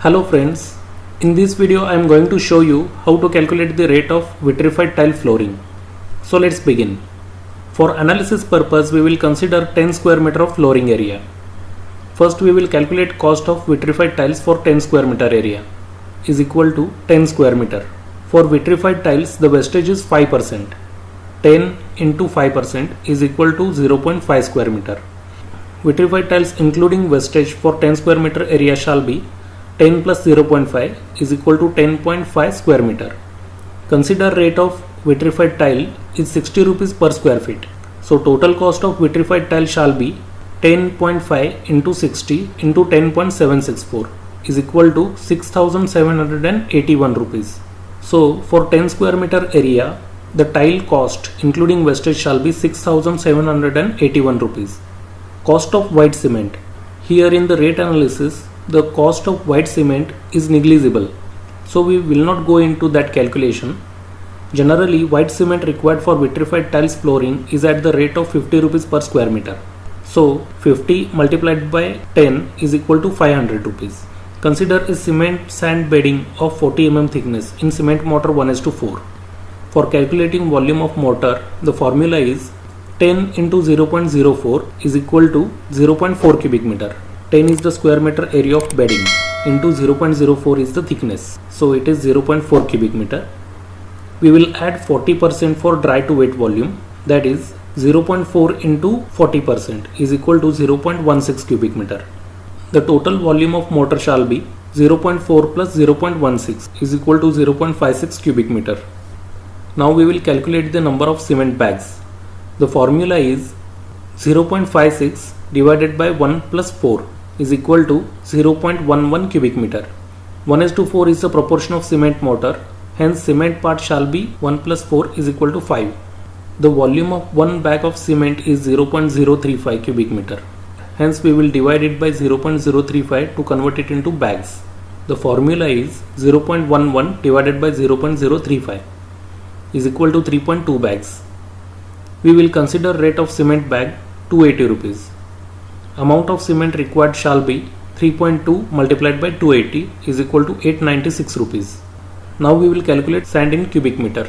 Hello friends, in this video I am going to show you how to calculate the rate of vitrified tile flooring. So let's begin. For analysis purpose we will consider 10 square meter of flooring area. First we will calculate cost of vitrified tiles for 10 square meter area is equal to 10 square meter. For vitrified tiles the wastage is 5%. 10 into 5% is equal to 0.5 square meter. Vitrified tiles including wastage for 10 square meter area shall be 10 plus 0.5 is equal to 10.5 square meter. Consider rate of vitrified tile is 60 rupees per square feet. So total cost of vitrified tile shall be 10.5 into 60 into 10.764 is equal to 6781 rupees. So for 10 square meter area the tile cost including wastage shall be 6781 rupees. Cost of white cement. Here in the rate analysis the cost of white cement is negligible, so we will not go into that calculation. Generally white cement required for vitrified tiles flooring is at the rate of 50 rupees per square meter. So 50 multiplied by 10 is equal to 500 rupees. Consider a cement sand bedding of 40 mm thickness in cement mortar 1:4. For calculating volume of mortar the formula is 10 into 0.04 is equal to 0.4 cubic meter. 10 is the square meter area of bedding into 0.04 is the thickness, so it is 0.4 cubic meter. We will add 40% for dry to wet volume, that is 0.4 into 40% is equal to 0.16 cubic meter. The total volume of mortar shall be 0.4 plus 0.16 is equal to 0.56 cubic meter. Now we will calculate the number of cement bags. The formula is 0.56 divided by 1 plus 4 is equal to 0.11 cubic meter. 1:4 is the proportion of cement mortar, hence cement part shall be 1 plus 4 is equal to 5. The volume of one bag of cement is 0.035 cubic meter. Hence we will divide it by 0.035 to convert it into bags. The formula is 0.11 divided by 0.035 is equal to 3.2 bags. We will consider rate of cement bag 280 rupees. Amount of cement required shall be 3.2 multiplied by 280 is equal to 896 rupees. Now we will calculate sand in cubic meter.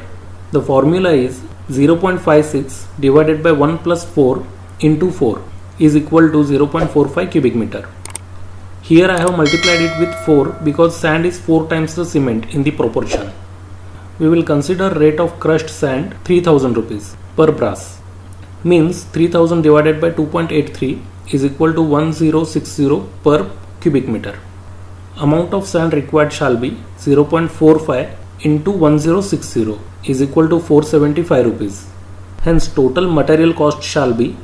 The formula is 0.56 divided by 1 plus 4 into 4 is equal to 0.45 cubic meter. Here I have multiplied it with 4 because sand is 4 times the cement in the proportion. We will consider rate of crushed sand 3000 rupees per brass. Means 3000 divided by 2.83 is equal to 1060 per cubic meter. Amount of sand required shall be 0.45 into 1060 is equal to 475 rupees. Hence total material cost shall be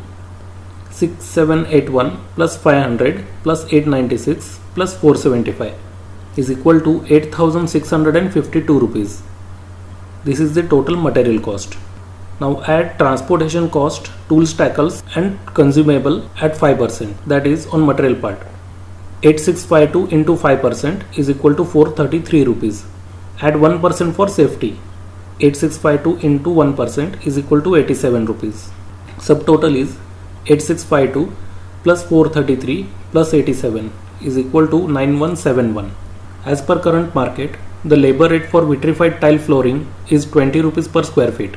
6781 plus 500 plus 896 plus 475 is equal to 8652 rupees. This is the total material cost. Now add transportation cost, tools, tackles and consumable at 5%, that is on material part. 8652 into 5% is equal to 433 rupees. Add 1% for safety. 8652 into 1% is equal to 87 rupees. Subtotal is 8652 plus 433 plus 87 is equal to 9171. As per current market, the labor rate for vitrified tile flooring is 20 rupees per square feet.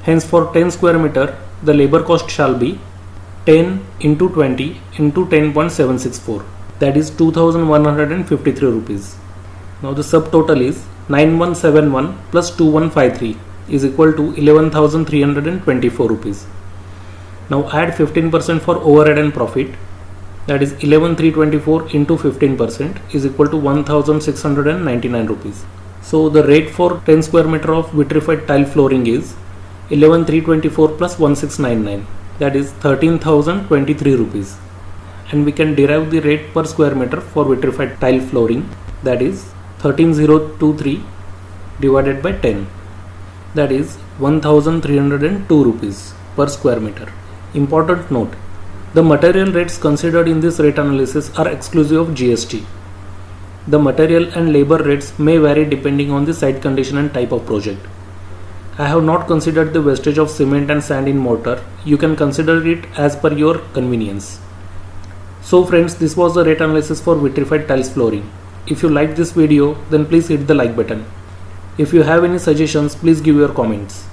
Hence for 10 square meter the labor cost shall be 10 into 20 into 10.764, that is 2153 rupees. Now the subtotal is 9171 plus 2153 is equal to 11324 rupees. Now add 15% for overhead and profit, that is 11324 into 15% is equal to 1699 rupees. So the rate for 10 square meter of vitrified tile flooring is 11324 plus 1699, that is 13023 rupees. And we can derive the rate per square meter for vitrified tile flooring, that is 13023 divided by 10, that is 1302 rupees per square meter. Important note, the material rates considered in this rate analysis are exclusive of GST. The material and labor rates may vary depending on the site condition and type of project. I have not considered the wastage of cement and sand in mortar. You can consider it as per your convenience. So friends, this was the rate analysis for vitrified tiles flooring. If you like this video, then please hit the like button. If you have any suggestions, please give your comments.